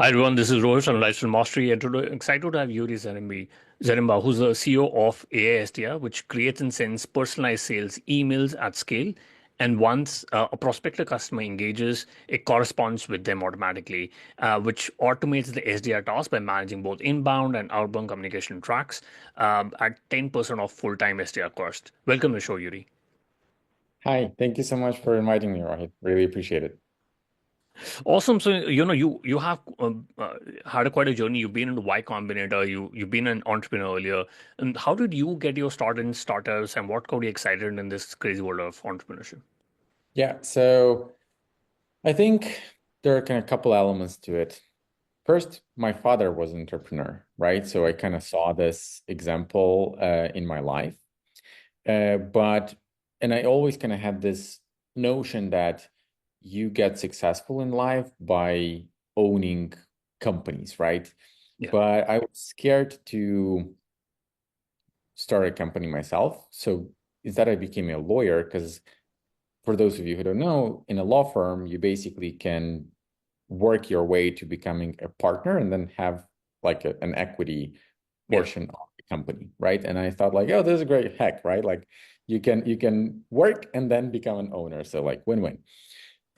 Hi everyone, this is Rohit from Lifestyle Mastery, and today excited to have Yuriy Zaremba, who's the CEO of AiSDR, which creates and sends personalized sales emails at scale. And once a prospective customer engages, it corresponds with them automatically, which automates the SDR task by managing both inbound and outbound communication tracks at 10% of full-time SDR cost. Welcome to the show, Yuri. Hi, thank you so much for inviting me, Rohit. Really appreciate it. Awesome. So you have had quite a journey. You've been in the Y Combinator. You've been an entrepreneur earlier. And how did you get your start in startups, and what got you excited in this crazy world of entrepreneurship? Yeah, so I think there are kind of a couple elements to it. First, my father was an entrepreneur, right? So I kind of saw this example in my life. But, and I always kind of had this notion that you get successful in life by owning companies, right? Yeah. But I was scared to start a company myself. So instead, I became a lawyer because for those of you who don't know, in a law firm, you basically can work your way to becoming a partner and then have like an equity Yeah. portion of the company, right? And I thought like, oh, this is a great hack, right? Like you can work and then become an owner. So like win-win.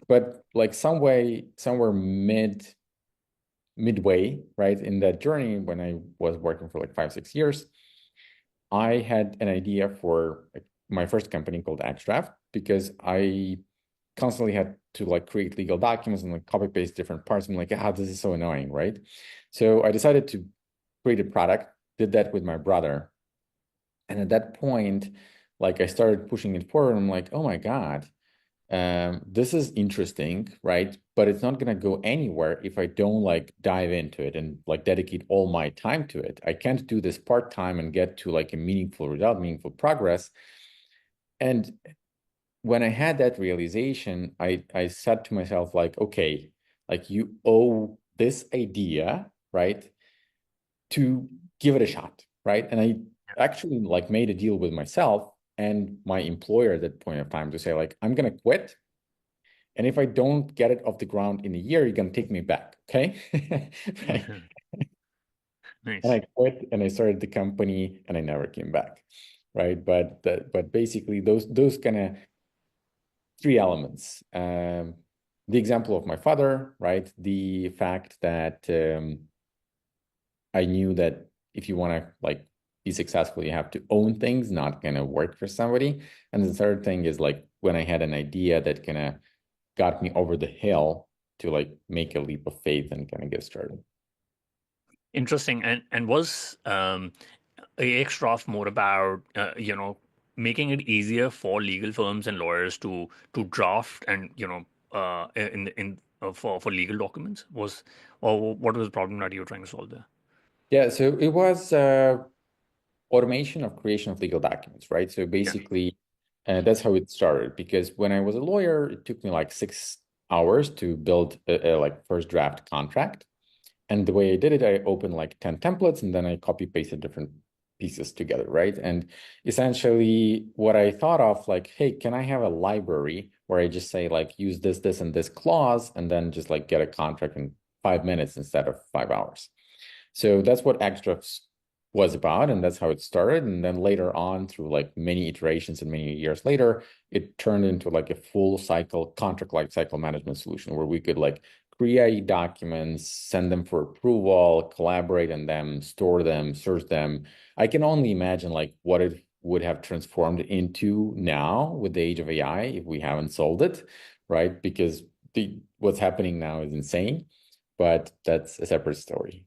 But like somewhere midway, right, in that journey when I was working for like 5, 6 years, I had an idea for like, my first company called Extract because I constantly had to like create legal documents and like copy paste different parts. I'm like, ah, this is so annoying, right? So I decided to create a product, did that with my brother. And at that point, like I started pushing it forward. I'm like, oh my God, this is interesting, right? But it's not gonna go anywhere if I don't like dive into it and like dedicate all my time to it. I can't do this part-time and get to like a meaningful result, meaningful progress. And when I had that realization, I said to myself, like, okay, like you owe this idea, right, to give it a shot, right? And I actually like made a deal with myself and my employer at that point of time to say, like, I'm gonna quit. And if I don't get it off the ground in a year, you're gonna take me back, okay? Right. And Nice. I quit and I started the company and I never came back, right? But basically those kind of three elements. The example of my father, right? The fact that I knew that if you want to like be successful, you have to own things, not gonna work for somebody. And the third thing is like when I had an idea that kind of got me over the hill to like make a leap of faith and kind of get started. Interesting. And was AX draft more about making it easier for legal firms and lawyers to draft and in for legal documents was, or what was the problem that you were trying to solve there? Yeah, so it was automation of creation of legal documents, right? So Yeah. basically, that's how it started. Because when I was a lawyer, it took me like 6 hours to build a like first draft contract. And the way I did it, I opened like 10 templates and then I copy pasted different pieces together, right? And essentially what I thought of like, hey, can I have a library where I just say like use this, and this clause, and then just like get a contract in 5 minutes instead of 5 hours. So that's what Extract was about, and that's how it started. And then later on, through like many iterations and many years later, it turned into like a full cycle contract life cycle management solution where we could like create documents, send them for approval, collaborate on them, store them, search them. I can only imagine like what it would have transformed into now with the age of AI if we haven't solved it, right? Because what's happening now is insane, but that's a separate story.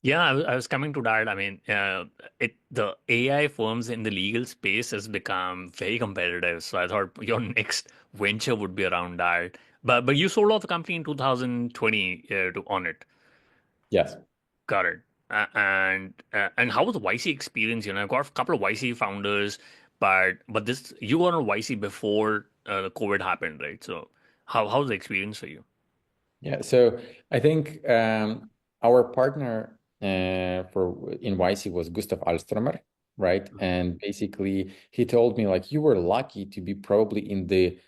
Yeah, I was coming to that. I mean, the AI firms in the legal space has become very competitive. So I thought your next venture would be around that. But you sold off the company in 2020 to on it. Yes. Got it. And how was the YC experience? I've got a couple of YC founders, but this you were on YC before the COVID happened, right? So how was the experience for you? Yeah, so I think our partner for in YC was Gustav Alstromer, right? And basically, he told me like you were lucky to be probably in the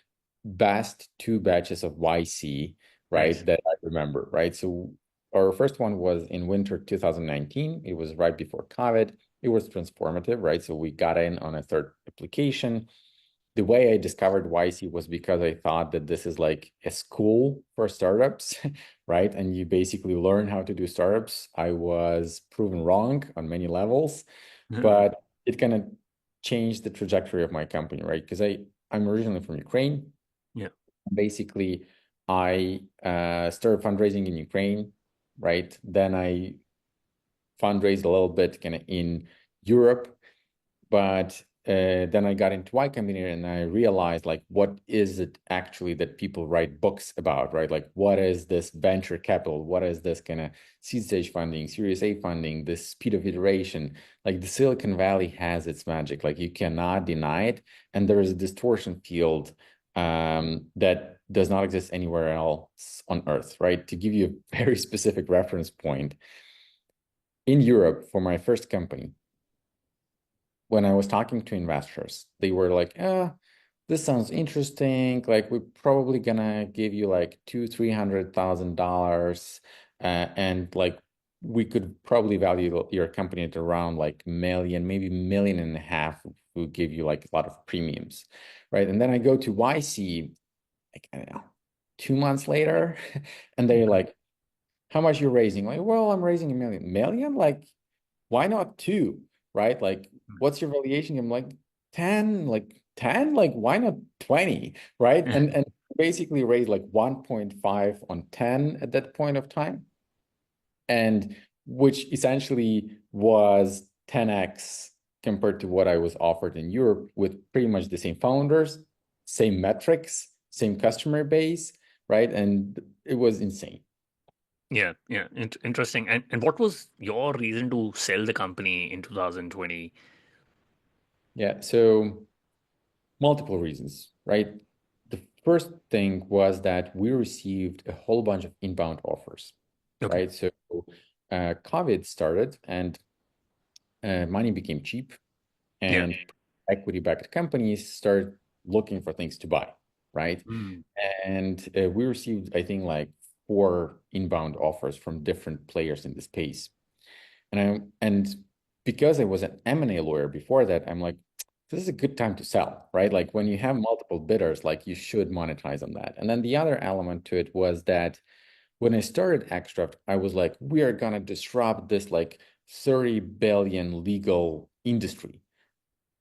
best two batches of YC right, Nice. that I remember, right? So our first one was in winter 2019. It was right before COVID. It was transformative, right? So we got in on a third application. The way I discovered YC was because I thought that this is like a school for startups, right? And you basically learn how to do startups. I was proven wrong on many levels, but it kind of changed the trajectory of my company, right? Because I'm originally from Ukraine. Yeah. Basically, I started fundraising in Ukraine, right? Then I fundraised a little bit kind of in Europe, but then I got into Y Combinator and I realized like what is it actually that people write books about, right? Like what is this venture capital? What is this kind of seed stage funding, Series A funding, this speed of iteration? Like the Silicon Valley has its magic, like you cannot deny it. And there is a distortion field that does not exist anywhere else on Earth, right? To give you a very specific reference point, in Europe for my first company, when I was talking to investors, they were like, this sounds interesting. Like we're probably gonna give you like $200,000-300,000, and like we could probably value your company at around like million, maybe 1.5 million. We give you like a lot of premiums, right? And then I go to YC, like I don't know, 2 months later, and they're like, how much you're raising? Like, well, I'm raising 1 million. Million? Like, why not two? Right? Like, what's your valuation? I'm like, 10, like 10, like why not 20? Right? And basically raised like 1.5 on 10 at that point of time. And which essentially was 10x compared to what I was offered in Europe with pretty much the same founders, same metrics, same customer base, right? And it was insane. Yeah, yeah, interesting. And what was your reason to sell the company in 2020? Yeah, so multiple reasons, right? The first thing was that we received a whole bunch of inbound offers, Okay. right? So COVID started and money became cheap, Yeah. and equity-backed companies started looking for things to buy, right? Mm. And we received, I think, like 4 inbound offers from different players in the space. And because I was an M&A lawyer before that, I'm like, this is a good time to sell, right? Like when you have multiple bidders, like you should monetize on that. And then the other element to it was that when I started Extract, I was like, we are gonna disrupt this like 30 billion legal industry.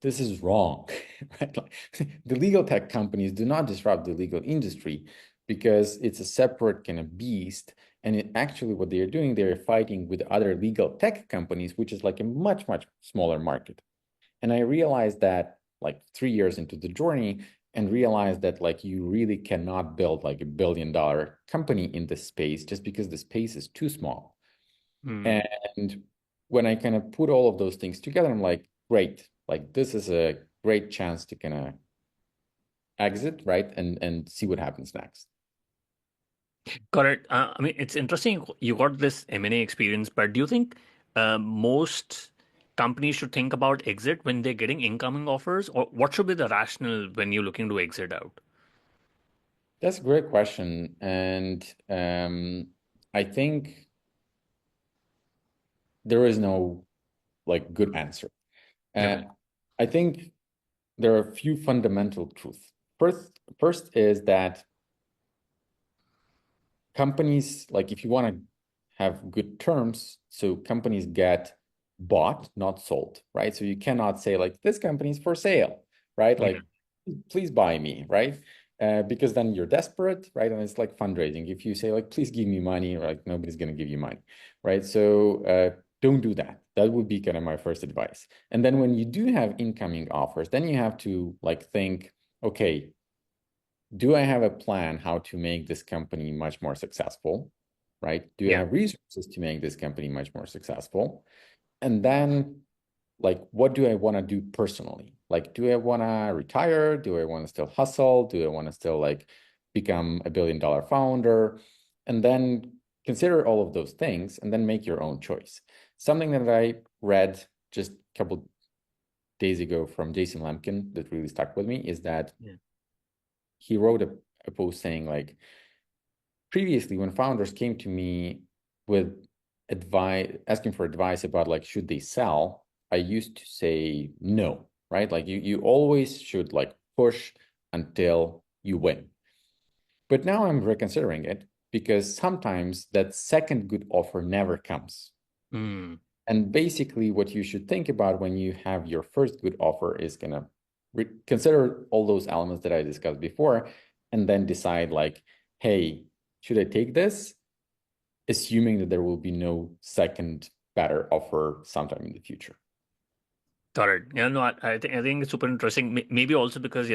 This is wrong, right? Like, the legal tech companies do not disrupt the legal industry because it's a separate kind of beast. And actually, what they are doing, they're fighting with other legal tech companies, which is like a much, much smaller market. And I realized that like 3 years into the journey, and realized that like you really cannot build like $1 billion company in this space just because the space is too small. Mm. And when I kind of put all of those things together, I'm like, great, like this is a great chance to kind of exit, right? And see what happens next. Correct. I mean, it's interesting you got this M&A experience, but do you think most companies should think about exit when they're getting incoming offers, or what should be the rationale when you're looking to exit out? That's a great question. And I think there is no like good answer. Uh, Okay. I think there are a few fundamental truths. First is that companies, like if you want to have good terms, so companies get bought, not sold, right? So you cannot say like this company is for sale, right? Yeah. Like, please buy me, right? Because then you're desperate, right? And it's like fundraising. If you say like, please give me money, like nobody's going to give you money, right? So don't do that. That would be kind of my first advice. And then when you do have incoming offers, then you have to like think, okay, do I have a plan how to make this company much more successful, right? Do I Yeah. have resources to make this company much more successful? And then, like, what do I want to do personally? Like, do I want to retire? Do I want to still hustle? Do I want to still like become a 1 billion-dollar founder? And then consider all of those things and then make your own choice. Something that I read just a couple days ago from Jason Lemkin that really stuck with me is that Yeah. he wrote a post saying like previously, when founders came to me with advice, asking for advice about like, should they sell, I used to say no, right? Like you always should like push until you win. But now I'm reconsidering it because sometimes that second good offer never comes. Mm. And basically, what you should think about when you have your first good offer is gonna consider all those elements that I discussed before, and then decide like, hey, should I take this? Assuming that there will be no second better offer sometime in the future. Got it. Yeah, no, I think it's super interesting. Maybe also because,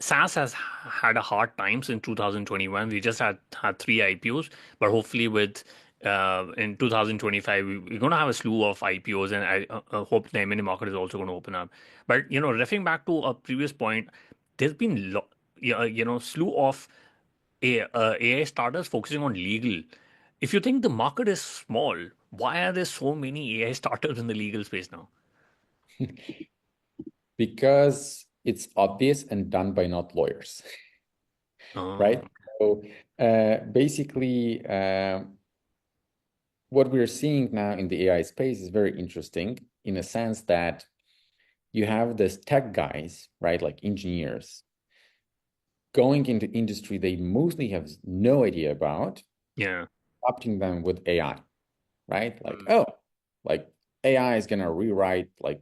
SaaS has had a hard time since 2021. We just had three IPOs, but hopefully with in 2025 we're going to have a slew of IPOs, and I hope the M&A market is also going to open up. But referring back to a previous point, there's been slew of AI startups focusing on legal. If you think the market is small, why are there so many AI startups in the legal space now? Because it's obvious and done by not lawyers, Oh, right? So basically, what we're seeing now in the AI space is very interesting in a sense that you have this tech guys, right, like engineers, going into industry they mostly have no idea about, yeah. adopting them with AI, right? Like, Mm. oh, like AI is gonna rewrite, like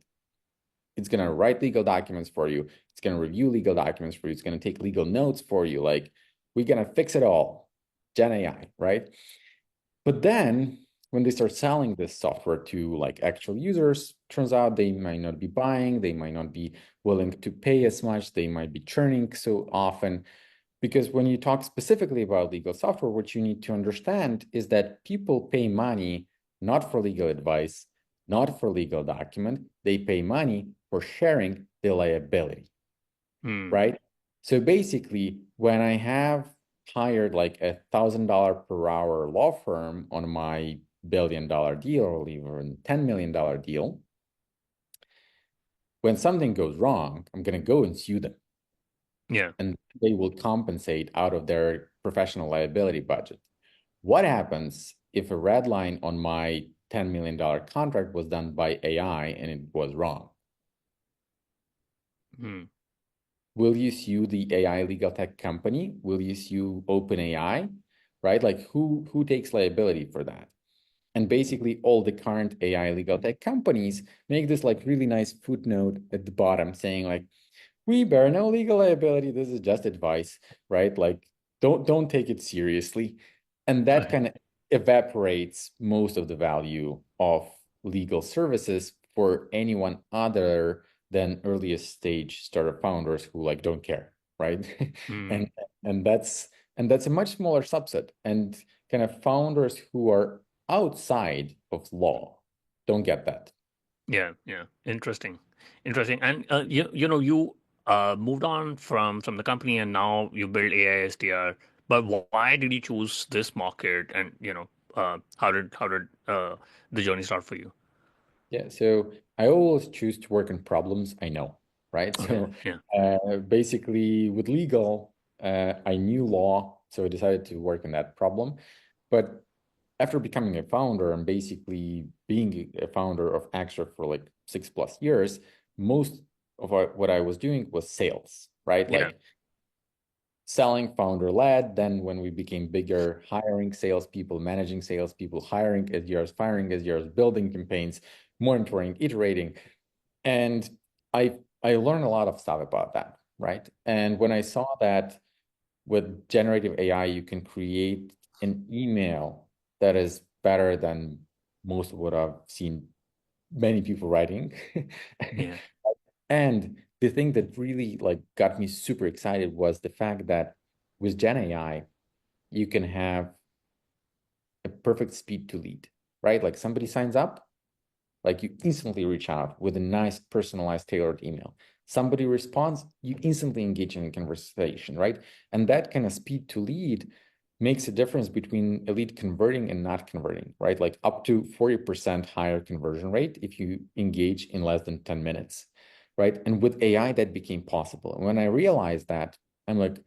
it's gonna write legal documents for you, it's gonna review legal documents for you, it's gonna take legal notes for you, like we're gonna fix it all, Gen AI, right? But then when they start selling this software to like actual users, turns out they might not be buying, they might not be willing to pay as much, they might be churning so often. Because when you talk specifically about legal software, what you need to understand is that people pay money not for legal advice, not for legal document, they pay money for sharing the liability, Mm. right? So basically, when I have hired like $1,000 per hour law firm on my $1 billion deal or even $10 million deal, when something goes wrong, I'm going to go and sue them, Yeah. and they will compensate out of their professional liability budget. What happens if a red line on my $10 million contract was done by AI and it was wrong? Mm. Will you sue the AI legal tech company? Will you sue OpenAI? Right? Like who takes liability for that? And basically all the current AI legal tech companies make this like really nice footnote at the bottom saying like, we bear no legal liability. This is just advice, right? Like don't take it seriously. And that Right. kind of evaporates most of the value of legal services for anyone other than earliest stage startup founders who like don't care, right? Mm. and and that's a much smaller subset. And kind of founders who are outside of law don't get that. Yeah. Yeah. Interesting. Interesting. And you moved on from the company, and now you build AiSDR. But why did you choose this market? And how did the journey start for you? Yeah, so I always choose to work on problems I know, right? Okay. So Yeah. basically, with legal, I knew law, so I decided to work on that problem. But after becoming a founder and basically being a founder of Extra for like 6+ years, most of what I was doing was sales, right? Yeah. Like selling founder led. Then when we became bigger, hiring salespeople, managing salespeople, hiring SDRs, firing SDRs, building campaigns, monitoring, iterating. And I learned a lot of stuff about that, right? And when I saw that with generative AI, you can create an email that is better than most of what I've seen many people writing. Yeah. And the thing that really like got me super excited was the fact that with Gen AI, you can have a perfect speed to lead, right? Like somebody signs up, like you instantly reach out with a nice personalized tailored email. Somebody responds, you instantly engage in a conversation, right? And that kind of speed to lead makes a difference between a lead converting and not converting, right? Like up to 40% higher conversion rate if you engage in less than 10 minutes, right? And with AI, that became possible. And when I realized that, I'm like,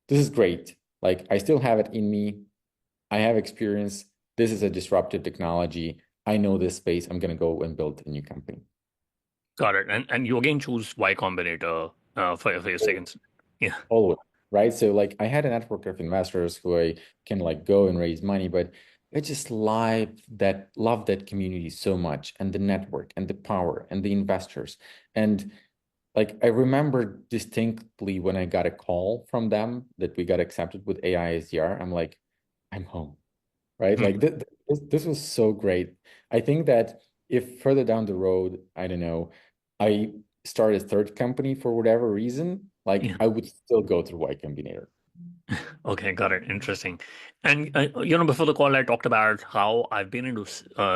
this is great. Like I still have it in me. I have experience. This is a disruptive technology. I know this space. I'm going to go and build a new company. Got it. And you again choose Y Combinator for your seconds. Yeah. Always, right? So like I had a network of investors who I can like go and raise money, but I just love that community so much, and the network and the power and the investors. And like I remember distinctly when I got a call from them that we got accepted with AiSDR. I'm like, I'm home, right? Like Hmm. this was so great. I think that if further down the road, I don't know, I start a third company for whatever reason, like Yeah. I would still go through Y Combinator. Okay, got it. Interesting. And before the call, I talked about how I've been into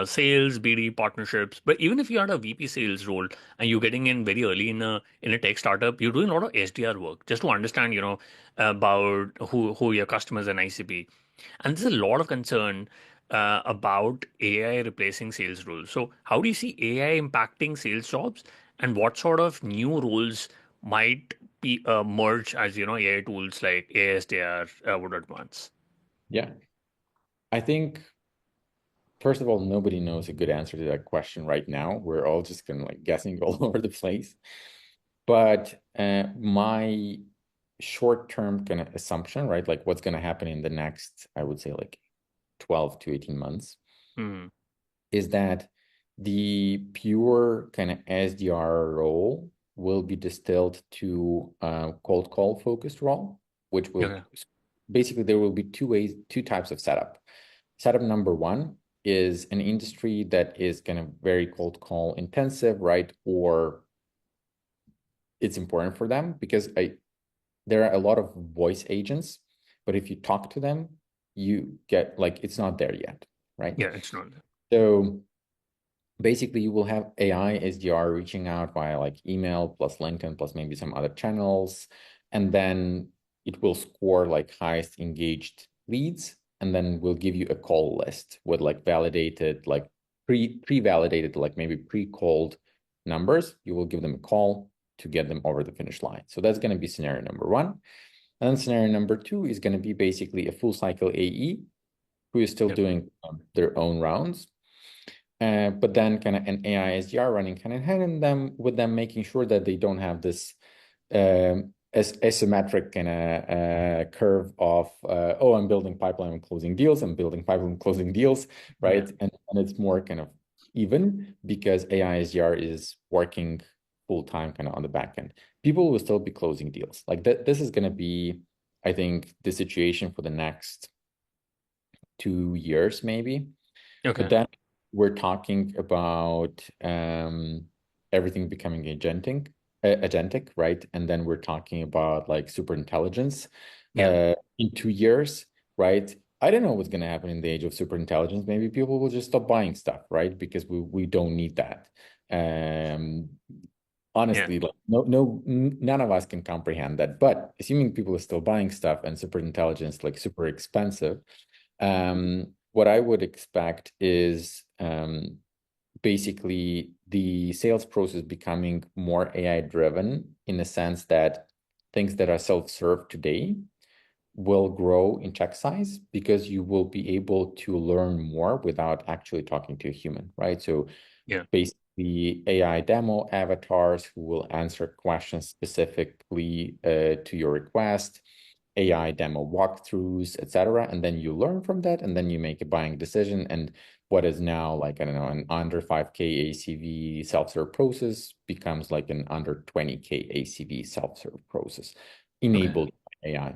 sales, BD partnerships. But even if you're at a VP sales role and you're getting in very early in a tech startup, you're doing a lot of SDR work just to understand, about who your customers and ICP. And there's a lot of concern about AI replacing sales roles. So, how do you see AI impacting sales jobs, and what sort of new roles might be merge as AI tools like ASDR would advance? Yeah. I think first of all, nobody knows a good answer to that question right now. We're all just kind of like guessing all over the place. But my short-term kind of assumption, right? Like what's going to happen in the next, I would say like 12 to 18 months Hmm. is that the pure kind of SDR role will be distilled to a cold call focused role, which will Okay. basically there will be two types of setup. Setup number one is an industry that is kind of very cold call intensive, right? Or it's important for them because there are a lot of voice agents, but if you talk to them, you get like it's not there yet, right? Yeah, it's not. So basically you will have AI SDR reaching out via like email plus LinkedIn plus maybe some other channels. And then it will score like highest engaged leads. And then we'll give you a call list with like validated, like pre-validated, like maybe pre-called numbers. You will give them a call to get them over the finish line. So that's going to be scenario number one. And then scenario number two is going to be basically a full cycle AE who is still Yep. doing their own rounds, but then kind of an AI SDR running hand in hand in them with them, making sure that they don't have this asymmetric kind of curve of oh, I'm building pipeline and closing deals, I'm building pipeline and closing deals, Yeah. right? And it's more kind of even because AI SDR is working full time kind of on the back end. People will still be closing deals. Like that, this is going to be, I think, the situation for the next 2 years, maybe. But Okay. then we're talking about everything becoming agentic, right? And then we're talking about like super intelligence Yeah. in 2 years, right? I don't know what's going to happen in the age of super intelligence. Maybe people will just stop buying stuff, right? Because we don't need that. Um, Yeah. honestly, like none of us can comprehend that. But assuming people are still buying stuff and super intelligence like super expensive, what I would expect is basically the sales process becoming more AI driven in the sense that things that are self-serve today will grow in check size because you will be able to learn more without actually talking to a human, right? So Yeah. basically AI demo avatars who will answer questions specifically to your request, AI demo walkthroughs, etc. And then you learn from that, and then you make a buying decision. And what is now like, I don't know, an under 5K ACV self-serve process becomes like an under 20K ACV self-serve process Okay. enabled by AI.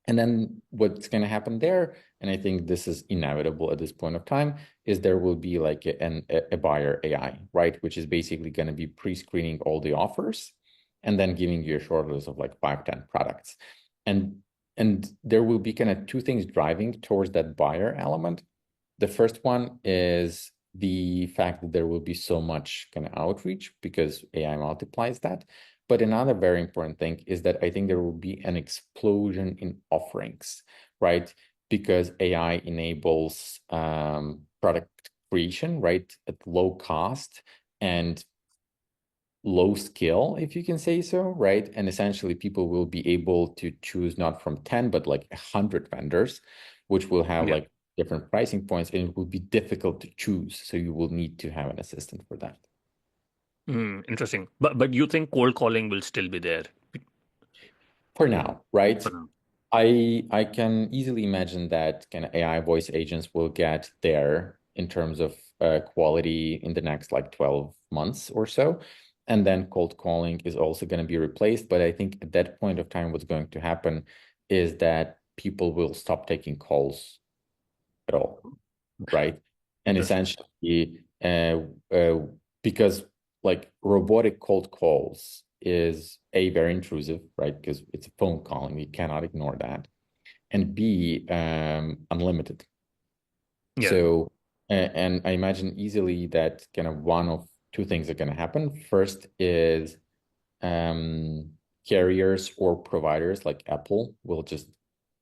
And then what's going to happen there, and I think this is inevitable at this point of time, is there will be like a buyer AI, right? Which is basically going to be pre-screening all the offers and then giving you a short list of like 5, 10 products. And and there will be kind of two things driving towards that buyer element. The first one is the fact that there will be so much kind of outreach because AI multiplies that. But another very important thing is that I think there will be an explosion in offerings, right? Because AI enables product creation, right, at low cost and low skill, if you can say so, right? And essentially people will be able to choose not from 10, but like 100 vendors, which will have Yeah. like different pricing points, and it will be difficult to choose. So you will need to have an assistant for that. Interesting. But you think cold calling will still be there For now, right? for now? I can easily imagine that kind of AI voice agents will get there in terms of quality in the next like 12 months or so. And then cold calling is also going to be replaced. But I think at that point of time, what's going to happen is that people will stop taking calls at all, right? And Interesting. essentially, because like robotic cold calls is A, very intrusive, right? Because it's a phone call and we cannot ignore that. And B, unlimited. Yeah. So, and I imagine easily that kind of one of two things are going to happen. First is um, carriers or providers like Apple will just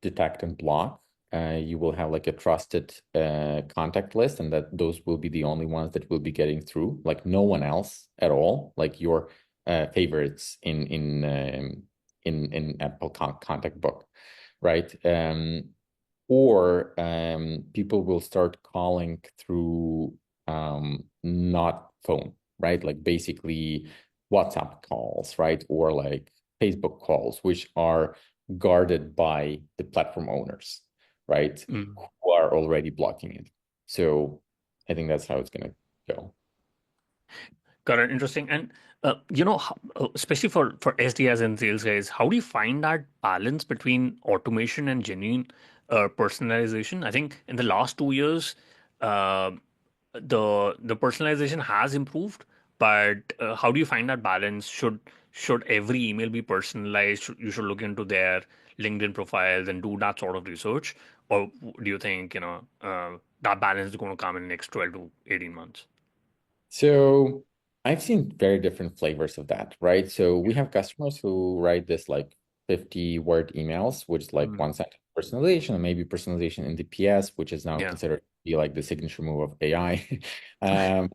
detect and block. You will have like a trusted contact list, and that those will be the only ones that will be getting through, like no one else at all, like your favorites in Apple contact book, right? Or people will start calling through not phone, right? Like basically WhatsApp calls, right? Or like Facebook calls, which are guarded by the platform owners, right? Mm. Who are already blocking it. So I think that's how it's going to go. Got it. Interesting. And especially for SDRs and sales guys, how do you find that balance between automation and genuine personalization? I think in the last 2 years, uh, the personalization has improved, but how do you find that balance? Should every email be personalized? You should look into their LinkedIn profiles and do that sort of research, or do you think that balance is going to come in the next 12 to 18 months? So I've seen very different flavors of that, right? So we have customers who write this like 50-word emails, which is like Mm. one sentence personalization, and maybe personalization in DPS, which is now Yeah. considered to be like the signature move of AI. um,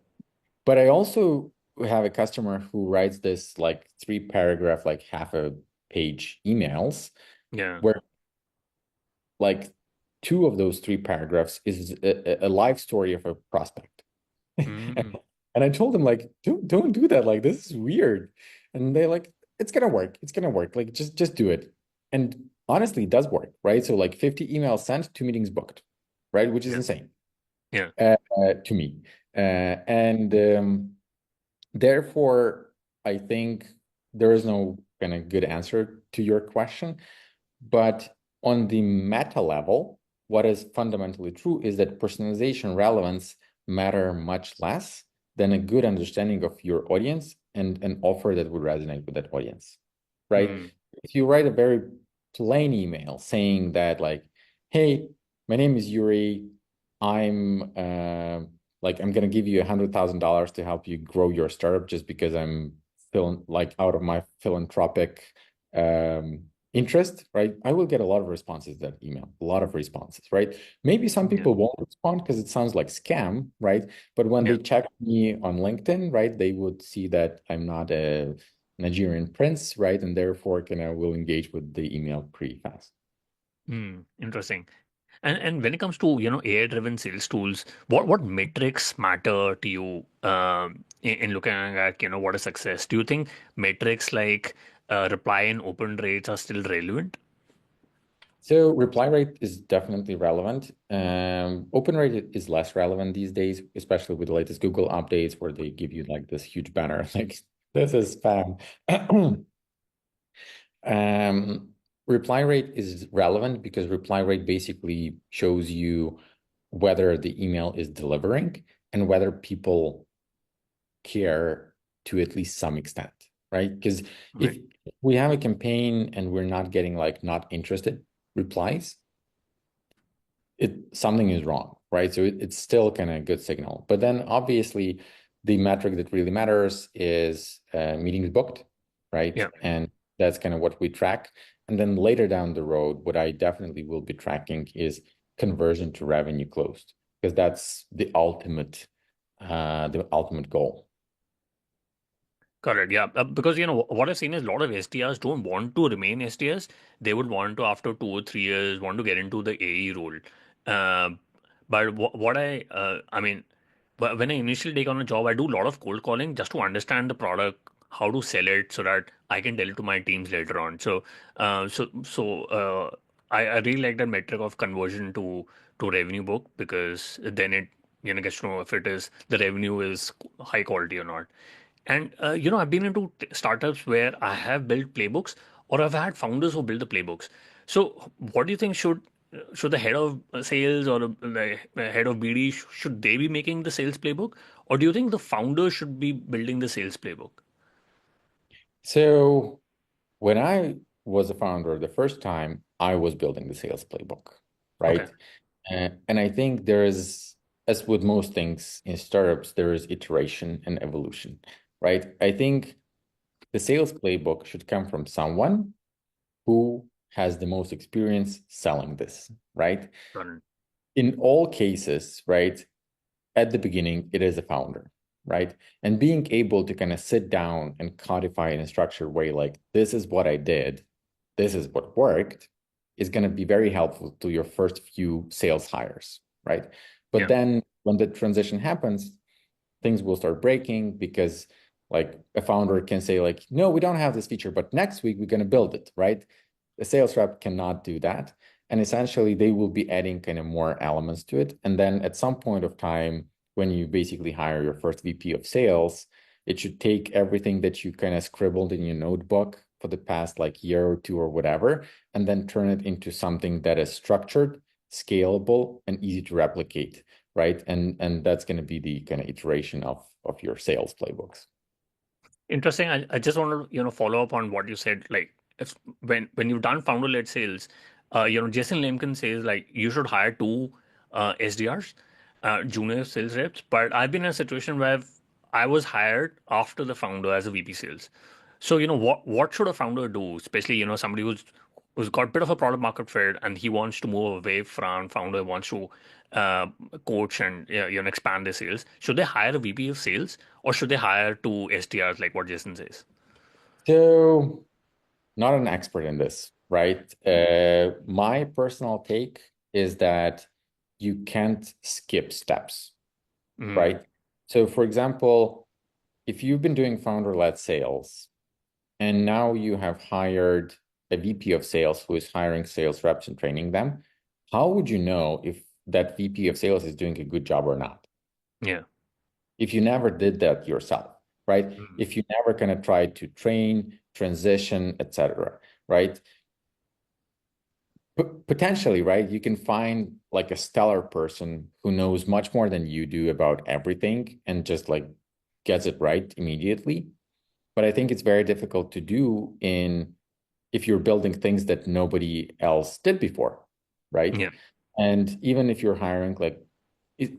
but I also have a customer who writes this like 3 paragraph, like half a page emails, Yeah. where like two of those 3 paragraphs is a life story of a prospect. Mm. And I told them like, don't do that. Like this is weird. And they like, it's gonna work. It's gonna work. Like just do it. And honestly, it does work, right? So like 50 emails sent, 2 meetings booked, right? Which is Yeah. insane Yeah. to me. And therefore, I think there is no kind of good answer to your question. But on the meta level, what is fundamentally true is that personalization relevance matter much less than a good understanding of your audience and an offer that would resonate with that audience, right? Mm. If you write a very plain email saying that like, hey, my name is Yuri, I'm like I'm gonna give you $100,000 to help you grow your startup just because I'm feeling like out of my philanthropic um, interest, right? I will get a lot of responses to that email, a lot of responses, right? Maybe some Yeah. people won't respond because it sounds like scam, right? But when Yeah. they check me on LinkedIn, right, they would see that I'm not a Nigerian prince, right? And therefore, kind of will engage with the email pretty fast. Interesting. And when it comes to AI-driven sales tools, what metrics matter to you in looking at what is success? Do you think metrics like reply and open rates are still relevant? So reply rate is definitely relevant. Open rate is less relevant these days, especially with the latest Google updates where they give you like this huge banner, like this is spam. Um, reply rate is relevant because reply rate basically shows you whether the email is delivering and whether people care to at least some extent, right? Because if Right. we have a campaign and we're not getting like not interested replies, it something is wrong, right? So it's still kind of a good signal. But then obviously the metric that really matters is meetings booked, right? Yeah. And that's kind of what we track. And then later down the road, what I definitely will be tracking is conversion to revenue closed, because that's the ultimate goal. Correct. Yeah. Because, what I've seen is a lot of SDRs don't want to remain SDRs. They would want to, after 2 or 3 years, want to get into the AE role. Uh, but I mean, when I initially take on a job, I do a lot of cold calling just to understand the product, how to sell it so that I can tell it to my teams later on. I really like that metric of conversion to revenue book, because then it, gets to know if the revenue is high quality or not. And I've been into startups where I have built playbooks, or I've had founders who build the playbooks. So, what do you think, should the head of sales or the head of BD, should they be making the sales playbook, or do you think the founder should be building the sales playbook? So when I was a founder, the first time I was building the sales playbook, Okay, right? And I think there is, as with most things in startups, there is iteration and evolution, right? I think the sales playbook should come from someone who has the most experience selling this, right? got it. In all cases, right, at the beginning, it is a founder, right? And being able to kind of sit down and codify in a structured way, like, this is what I did, this is what worked, is going to be very helpful to your first few sales hires, right? But Yeah, then when the transition happens, things will start breaking because like a founder can say like, no, we don't have this feature, but next week we're going to build it, right? The sales rep cannot do that. And essentially they will be adding kind of more elements to it. And then at some point of time, when you basically hire your first VP of sales, it should take everything that you kind of scribbled in your notebook for the past like year or two or whatever, and then turn it into something that is structured, scalable, and easy to replicate, right? And that's going to be the kind of iteration of your sales playbooks. interesting. I just want to follow up on what you said. Like, if when you've done founder led sales, Jason Lemkin says like you should hire two SDRs, junior sales reps. But I've been in a situation where I was hired after the founder as a VP sales. So what should a founder do, especially somebody who's got a bit of a product market fit and he wants to move away from founder, wants to uh, coach and expand their sales. Should they hire a VP of sales, or should they hire two SDRs like what Jason says? So not an expert in this, right? My personal take is that you can't skip steps, Mm, right? So for example, if you've been doing founder-led sales and now you have hired a VP of sales who is hiring sales reps and training them, how would you know if that VP of sales is doing a good job or not? yeah. If you never did that yourself, right? Mm, If you never kind of tried to train, transition, etc., right? Potentially, right? You can find like a stellar person who knows much more than you do about everything and just like gets it right immediately. But I think it's very difficult to do in if you're building things that nobody else did before, right? yeah. And even if you're hiring like,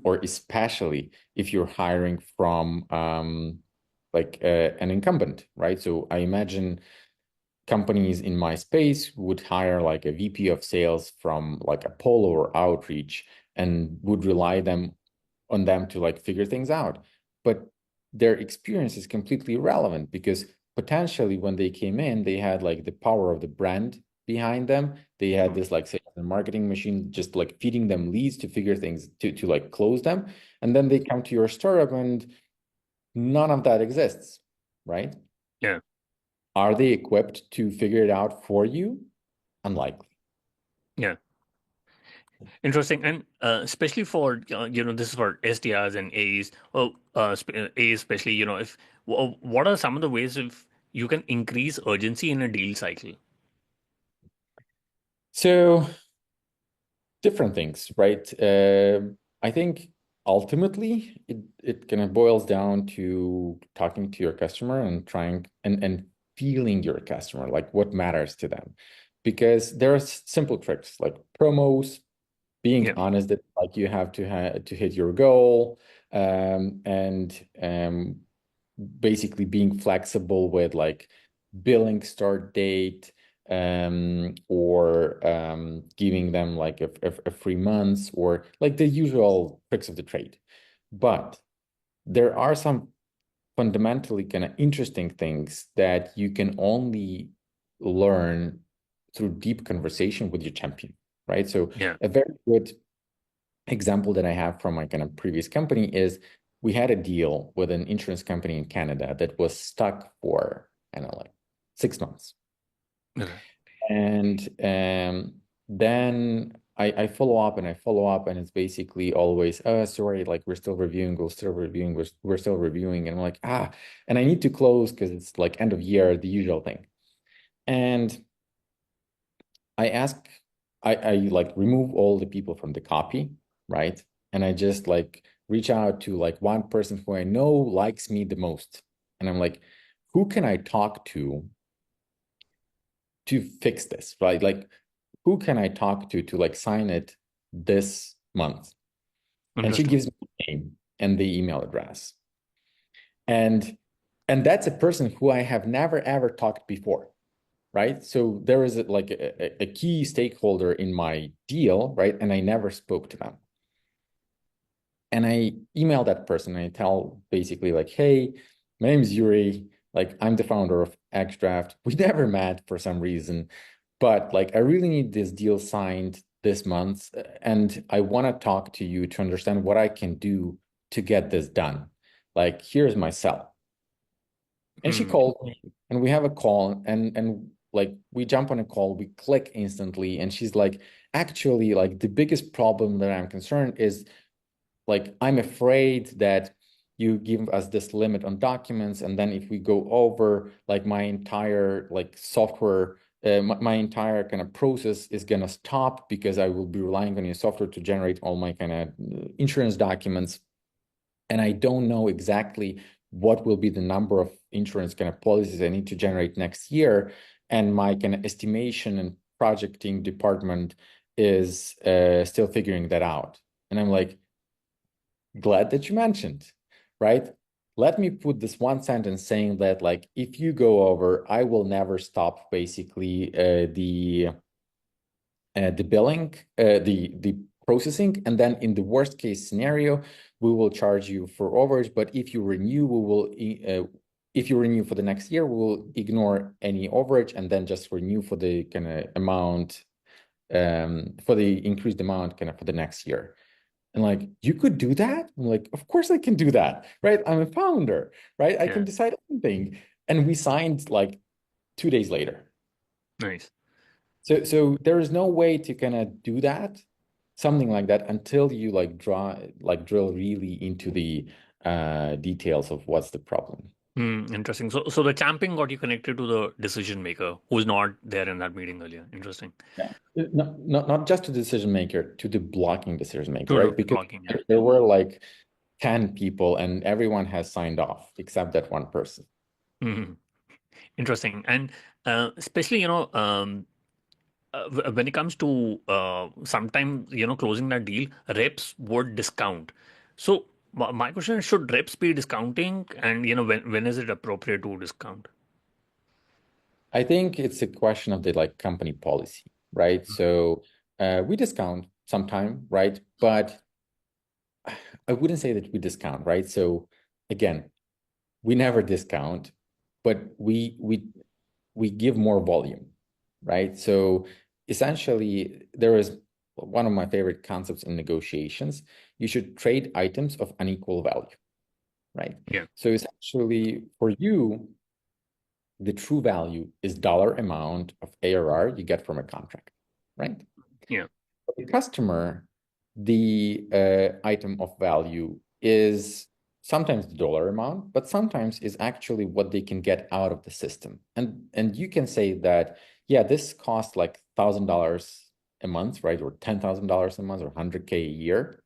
or especially if you're hiring from like an incumbent, right? So I imagine companies in my space would hire like a VP of sales from like Apollo or Outreach and would rely on them to like figure things out. But their experience is completely irrelevant because potentially when they came in, they had like the power of the brand behind them. They had Mm, this like sales and marketing machine just like feeding them leads to figure things to like close them. And then they come to your startup and none of that exists, right? yeah. Are they equipped to figure it out for you? Unlikely. Yeah. Interesting. And especially for, this is for SDRs and A's. Well, A's especially, if what are some of the ways if you can increase urgency in a deal cycle? So different things, right? I think ultimately it kind of boils down to talking to your customer and trying and feeling your customer, like what matters to them. Because there are simple tricks like promos, being Yeah. honest that like you have to hit your goal, and basically being flexible with like billing start date, or giving them like a free month or like the usual tricks of the trade. But there are some fundamentally kind of interesting things that you can only learn through deep conversation with your champion, right? So Yeah. a very good example that I have from my kind of previous company is we had a deal with an insurance company in Canada that was stuck for, I don't know, like 6 months. Okay. And then I follow up and I follow up, and it's basically always, oh, sorry, like we're still reviewing, we're still reviewing. And I'm like, and I need to close because it's like end of year, the usual thing. And I ask, I like remove all the people from the copy, right? And I just like reach out to like one person who I know likes me the most. And I'm like, who can I talk to fix this, right? Like, who can I talk to like sign it this month? And she Interesting. gives me the name and the email address. And that's a person who I have never ever talked before, right? So there is like a key stakeholder in my deal, right? And I never spoke to them. And I email that person and I tell basically like, hey, my name is Yuri. Like I'm the founder of XDraft. We never met for some reason, but like I really need this deal signed this month. And I want to talk to you to understand what I can do to get this done. Like, here's my cell. And she Hmm. called me and we have a call and like we jump on a call, we click instantly. And she's like, actually, like the biggest problem that I'm concerned is like I'm afraid that you give us this limit on documents, and then if we go over, like my entire like software, my entire kind of process is gonna stop because I will be relying on your software to generate all my kind of insurance documents, and I don't know exactly what will be the number of insurance kind of policies I need to generate next year, and my kind of estimation and projecting department is still figuring that out. And I'm like, glad that you mentioned, right? Let me put this one sentence saying that, like, if you go over, I will never stop basically the billing, the processing, and then in the worst case scenario, we will charge you for overage. But if you renew, if you renew for the next year, we will ignore any overage and then just renew for the kind of amount, for the increased amount kind of for the next year. And like, you could do that? I'm like, of course I can do that, right? I'm a founder, right? I can Yeah. decide anything. And we signed like 2 days later. Nice. So there is no way to kind of do that, something like that, until you like drill really into the details of what's the problem. Interesting. So the champion got you connected to the decision maker who's not there in that meeting earlier. Interesting. Yeah. Not just to the decision maker, to the blocking decision maker, To the right? Because blocking. Yeah. there were like 10 people and everyone has signed off except that one person. Mhm. Interesting. And especially, when it comes to sometimes, closing that deal, reps would discount. So my question is, should reps be discounting? And, when is it appropriate to discount? I think it's a question of the like company policy, right? So we discount sometime, right? But I wouldn't say that we discount, right? So again, we never discount, but we give more volume, right? So essentially, there is one of my favorite concepts in negotiations. You should trade items of unequal value, right? Yeah. So essentially, for you, the true value is dollar amount of ARR you get from a contract, right? Yeah. For the customer, the item of value is sometimes the dollar amount, but sometimes is actually what they can get out of the system. And you can say that, yeah, this costs like $1,000 a month, right? Or $10,000 a month or 100K a year.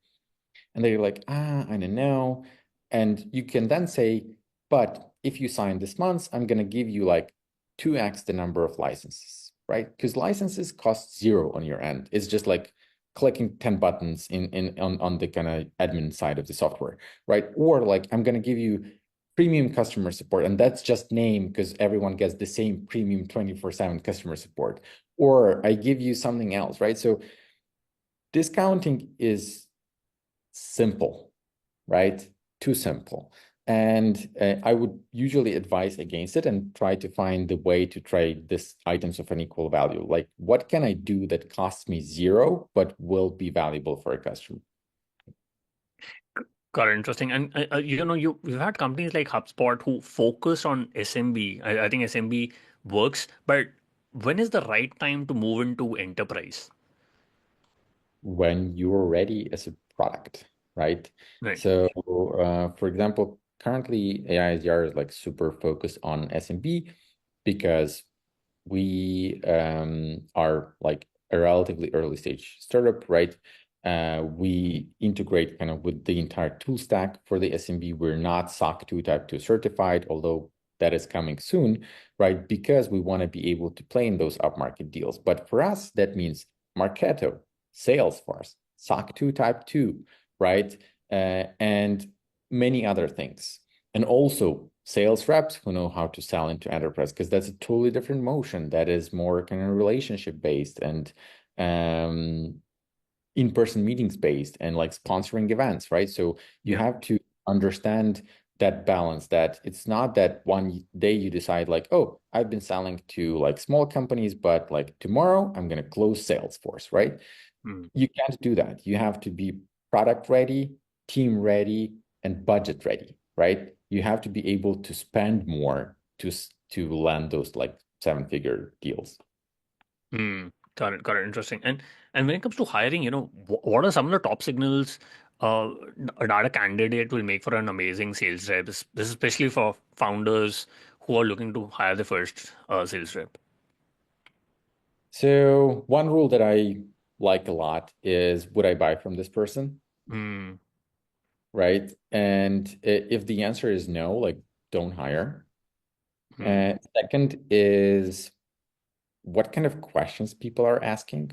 And they're like, I don't know. And you can then say, but if you sign this month, I'm going to give you like 2x the number of licenses, right? Because licenses cost zero on your end. It's just like clicking 10 buttons on the kind of admin side of the software, right? Or like, I'm going to give you premium customer support, and that's just name because everyone gets the same premium 24/7 customer support. Or I give you something else, right? So discounting is simple, right? Too simple. And I would usually advise against it and try to find the way to trade these items of an equal value. Like, what can I do that costs me zero, but will be valuable for a customer? Got it. Interesting. And we've had companies like HubSpot who focus on SMB. I think SMB works, but when is the right time to move into enterprise? When you're ready as a product, right? Right. So, for example, currently AiSDR is like super focused on SMB because we are like a relatively early stage startup, right? We integrate kind of with the entire tool stack for the SMB. We're not SOC 2 Type 2 certified, although that is coming soon, right? Because we want to be able to play in those upmarket deals. But for us, that means Marketo, Salesforce, SOC 2 Type 2, right? And many other things. And also sales reps who know how to sell into enterprise, because that's a totally different motion that is more kind of relationship based and in-person meetings based and like sponsoring events, right? So you Yeah. have to understand that balance, that it's not that one day you decide like, oh, I've been selling to like small companies, but like tomorrow I'm going to close Salesforce, right? Mm. You can't do that. You have to be product ready, team ready, and budget ready, right? You have to be able to spend more to land those like seven-figure deals. Mm. Got it. Got it. Interesting. And when it comes to hiring, what are some of the top signals that a candidate will make for an amazing sales rep? This is especially for founders who are looking to hire the first sales rep. So one rule that I like a lot is, would I buy from this person? Mm. Right? And if the answer is no, like don't hire. Mm. And second is what kind of questions people are asking,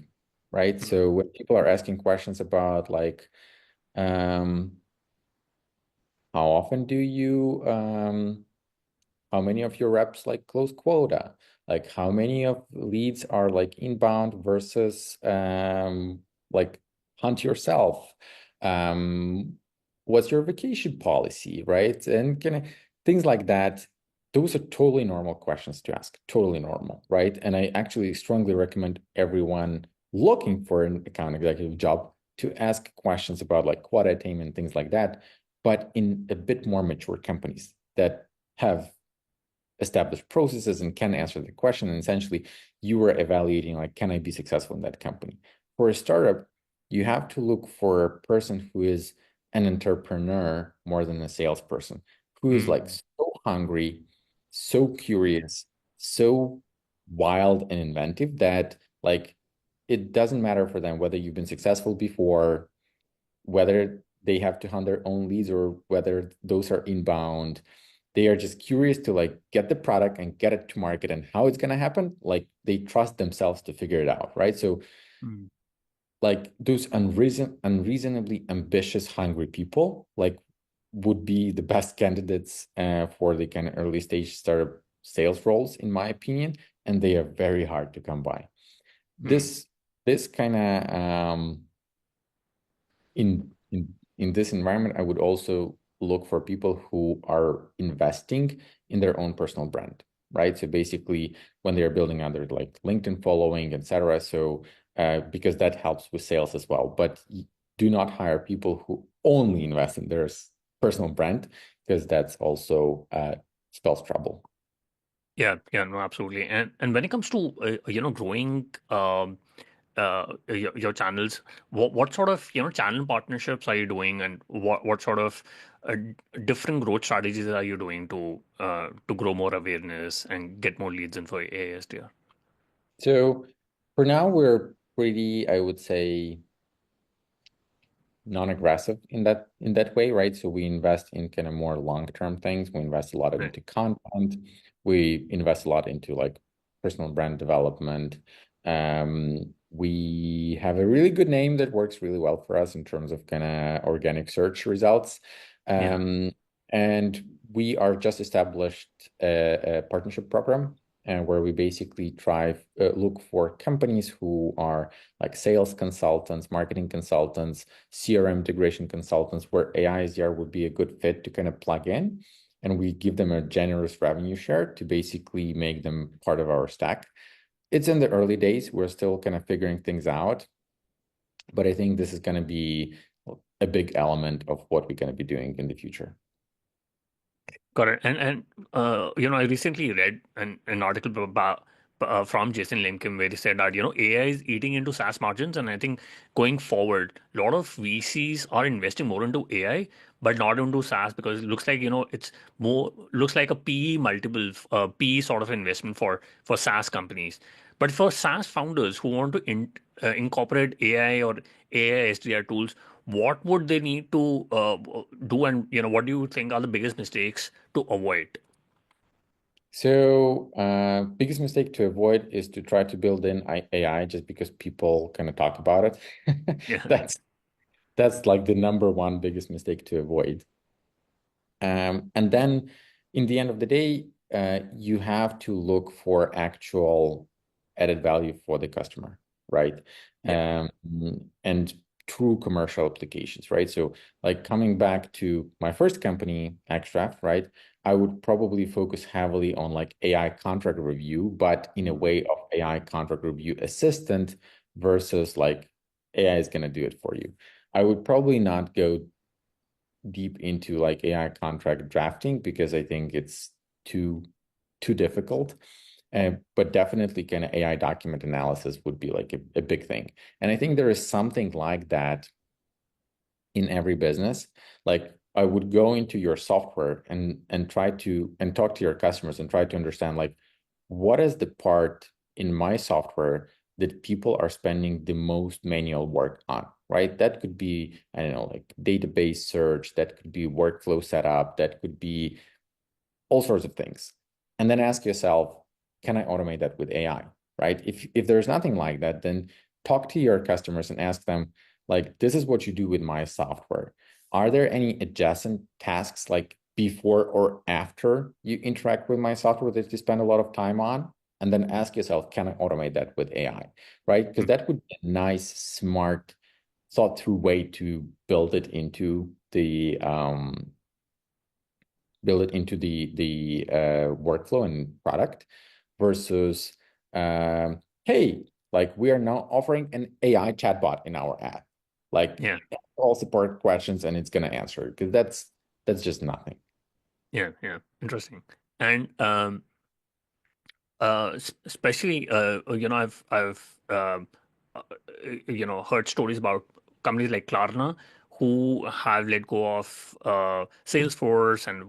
right? Mm. So when people are asking questions about like, um, how often do you how many of your reps like close quota? Like how many of leads are like inbound versus like hunt yourself? Um, what's your vacation policy, right? And kind of things like that. Those are totally normal questions to ask, totally normal, right? And I actually strongly recommend everyone looking for an account executive job to ask questions about like quota attainment, things like that, but in a bit more mature companies that have established processes and can answer the question. And essentially, you are evaluating like, can I be successful in that company? For a startup, you have to look for a person who is an entrepreneur more than a salesperson, who is like Mm. so hungry, so curious, so wild and inventive that like it doesn't matter for them whether you've been successful before, whether they have to hunt their own leads or whether those are inbound. They are just curious to like get the product and get it to market and how it's going to happen. Like they trust themselves to figure it out, right? So Mm. like those unreasonably ambitious, hungry people like would be the best candidates for the kind of early stage startup sales roles, in my opinion, and they are very hard to come by. Mm. This kind of in this environment, I would also look for people who are investing in their own personal brand, right? So basically, when they are building out their like LinkedIn following, etc. So because that helps with sales as well. But do not hire people who only invest in their personal brand because that's also spells trouble. Yeah, yeah, no, absolutely. And when it comes to growing your channels, what sort of channel partnerships are you doing, and what sort of uh, different growth strategies are you doing to grow more awareness and get more leads in for ASDR? So for now, we're pretty, I would say, non-aggressive in that way, right? So we invest in kind of more long-term things. We invest a lot Right. into content. We invest a lot into like personal brand development. We have a really good name that works really well for us in terms of kind of organic search results. Yeah. Um, and we are just established a partnership program where we basically look for companies who are like sales consultants, marketing consultants, CRM integration consultants, where AiSDR would be a good fit to kind of plug in. And we give them a generous revenue share to basically make them part of our stack. It's in the early days. We're still kind of figuring things out. But I think this is going to be a big element of what we're going to be doing in the future. Got it. And I recently read an article about from Jason Lincoln where he said that AI is eating into SaaS margins, and I think going forward, a lot of VCs are investing more into AI, but not into SaaS because it looks like it's more looks like a PE multiple, PE sort of investment for SaaS companies. But for SaaS founders who want to incorporate AI or AI SDR tools, what would they need to do, and what do you think are the biggest mistakes to avoid? So, biggest mistake to avoid is to try to build in AI just because people kind of talk about it. Yeah. That's like the number one biggest mistake to avoid. And then in the end of the day, you have to look for actual added value for the customer, right? Yeah. And true commercial applications, right? So like coming back to my first company, Xtract, right? I would probably focus heavily on like AI contract review, but in a way of AI contract review assistant versus like AI is going to do it for you. I would probably not go deep into like AI contract drafting because I think it's too difficult. But definitely kind of AI document analysis would be like a big thing. And I think there is something like that in every business. Like I would go into your software and try to and talk to your customers and try to understand like what is the part in my software that people are spending the most manual work on, right? That could be, I don't know, like database search, that could be workflow setup, that could be all sorts of things. And then ask yourself, can I automate that with AI, right? If there's nothing like that, then talk to your customers and ask them, like, this is what you do with my software. Are there any adjacent tasks like before or after you interact with my software that you spend a lot of time on? And then ask yourself, can I automate that with AI, right? Because that would be a nice, smart, thought through way to build it into the workflow and product versus hey, like we are now offering an AI chatbot in our app, like Yeah. all support questions and it's going to answer because that's just nothing. Yeah. Yeah. Interesting. And especially uh, heard stories about companies like Klarna who have let go of Salesforce and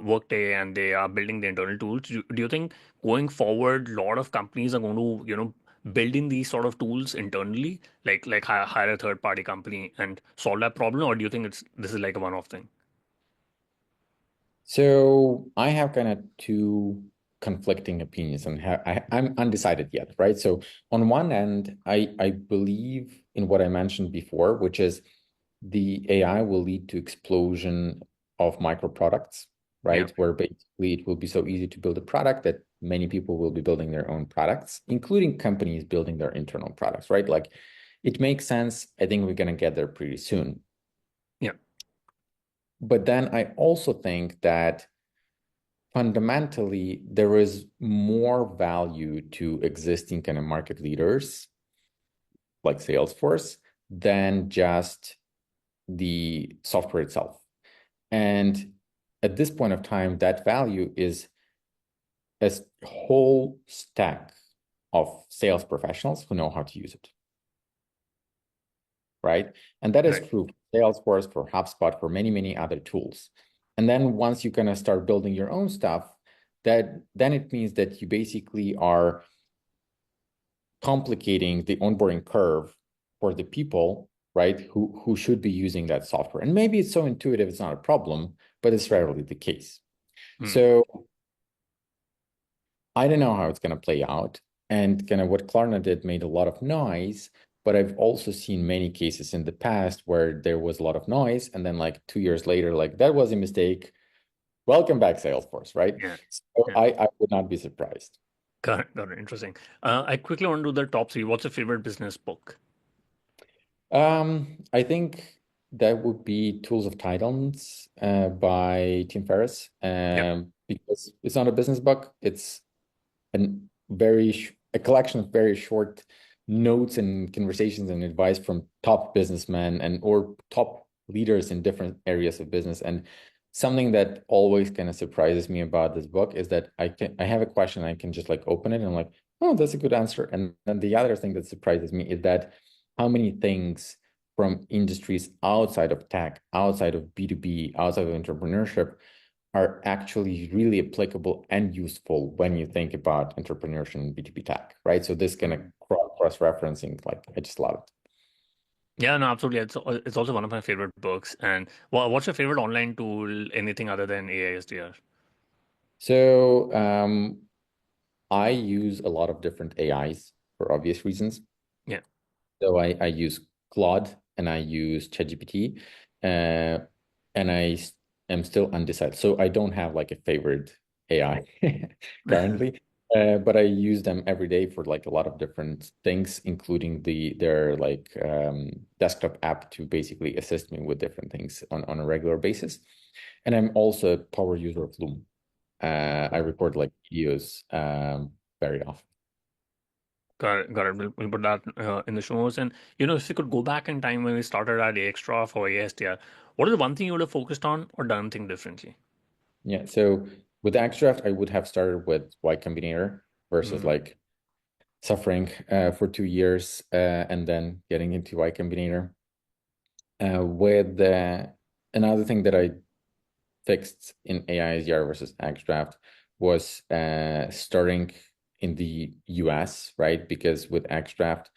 Workday, and they are building the internal tools. Do you think going forward, a lot of companies are going to build in these sort of tools internally, like hire a third party company and solve that problem, or do you think this is like a one off thing? So I have kind of two conflicting opinions on how I'm undecided yet, right? So on one end, I believe in what I mentioned before, which is the AI will lead to explosion of micro products, Yeah. right? Where basically it will be so easy to build a product that many people will be building their own products, including companies building their internal products, right? Like it makes sense. I think we're going to get there pretty soon. Yeah. But then I also think that fundamentally there is more value to existing kind of market leaders like Salesforce than just the software itself. And at this point of time, that value is a whole stack of sales professionals who know how to use it, right? And that is Right. true for Salesforce, for HubSpot, for many, many other tools. And then once you kind of start building your own stuff, that then it means that you basically are complicating the onboarding curve for the people, right, who should be using that software. And maybe it's so intuitive, it's not a problem, but it's rarely the case. Hmm. So I don't know how it's going to play out. And kind of what Klarna did made a lot of noise, but I've also seen many cases in the past where there was a lot of noise. And then like 2 years later, like that was a mistake. welcome back, Salesforce, right? Yeah. So Yeah. I would not be surprised. Got it. Got it. Interesting. I quickly want to do the top three. What's your favorite business book? I think that would be Tools of Titans by Tim Ferriss, Yeah. because it's not a business book. It's an a collection of very short notes and conversations and advice from top businessmen and or top leaders in different areas of business. And something that always kind of surprises me about this book is that I have a question, I can just like open it and I'm like, oh, that's a good answer. And then the other thing that surprises me is that how many things from industries outside of tech, outside of B2B, outside of entrepreneurship are actually really applicable and useful when you think about entrepreneurship and B2B tech, right? So this kind of Mhm. cross-referencing, like I just love it. Yeah, no, absolutely. It's also one of my favorite books. And what's your favorite online tool, anything other than AISDR? So I use a lot of different AIs for obvious reasons. Yeah. So I use Claude and I use ChatGPT, uh, and am still undecided. So I don't have like a favorite AI currently, but I use them every day for like a lot of different things, including their like desktop app to basically assist me with different things on a regular basis. And I'm also a power user of Loom. I record like videos very often. Got it. Got it. We'll put that in the show notes. And, if you could go back in time when we started at Extra for ASTR, what is the one thing you would have focused on or done things differently? Yeah, so with Extract, I would have started with Y Combinator versus Hmm. like suffering for 2 years and then getting into Y Combinator. With another thing that I fixed in AiSDR versus Extract was starting in the US, right? Because with Extract,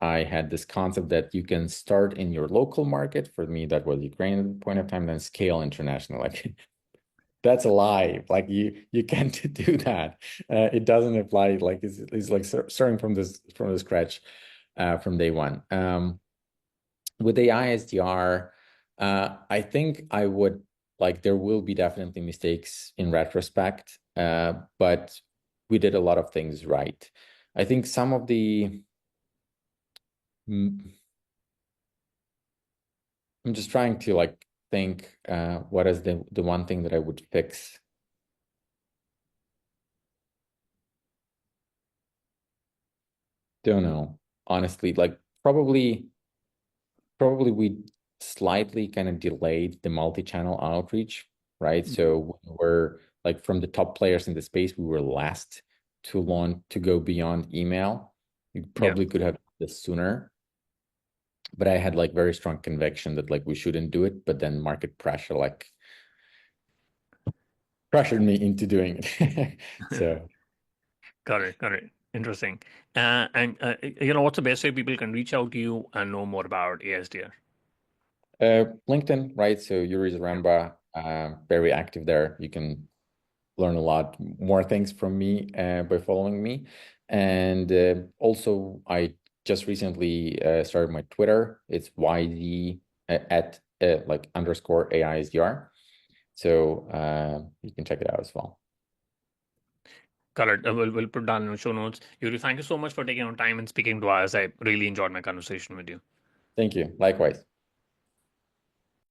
I had this concept that you can start in your local market. For me, that was Ukraine at the point of time, then scale international. Like that's a lie. Like you can't do that. It doesn't apply. Like it's like starting from the scratch from day one. With the ISDR, I think I would like there will be definitely mistakes in retrospect, but we did a lot of things right. I think some of the mm, I'm just trying to like think what is the one thing that I would fix. Don't know, honestly. Like probably we slightly kind of delayed the multi-channel outreach, right? So we were like from the top players in the space, we were last to launch to go beyond email. We Yeah. probably could have done this sooner, but I had like very strong conviction that like we shouldn't do it, but then market pressure like pressured me into doing it. So Got it. Got it. Interesting. And what's the best way people can reach out to you and know more about ASDR? LinkedIn, right? So Yuriy Yeah. Zaremba, very active there. You can learn a lot more things from me by following me. And also, I just recently started my Twitter. It's YZ at like underscore AISDR. So you can check it out as well. Got it. We'll put down in the show notes. Yuri, thank you so much for taking your time and speaking to us. I really enjoyed my conversation with you. Thank you. Likewise.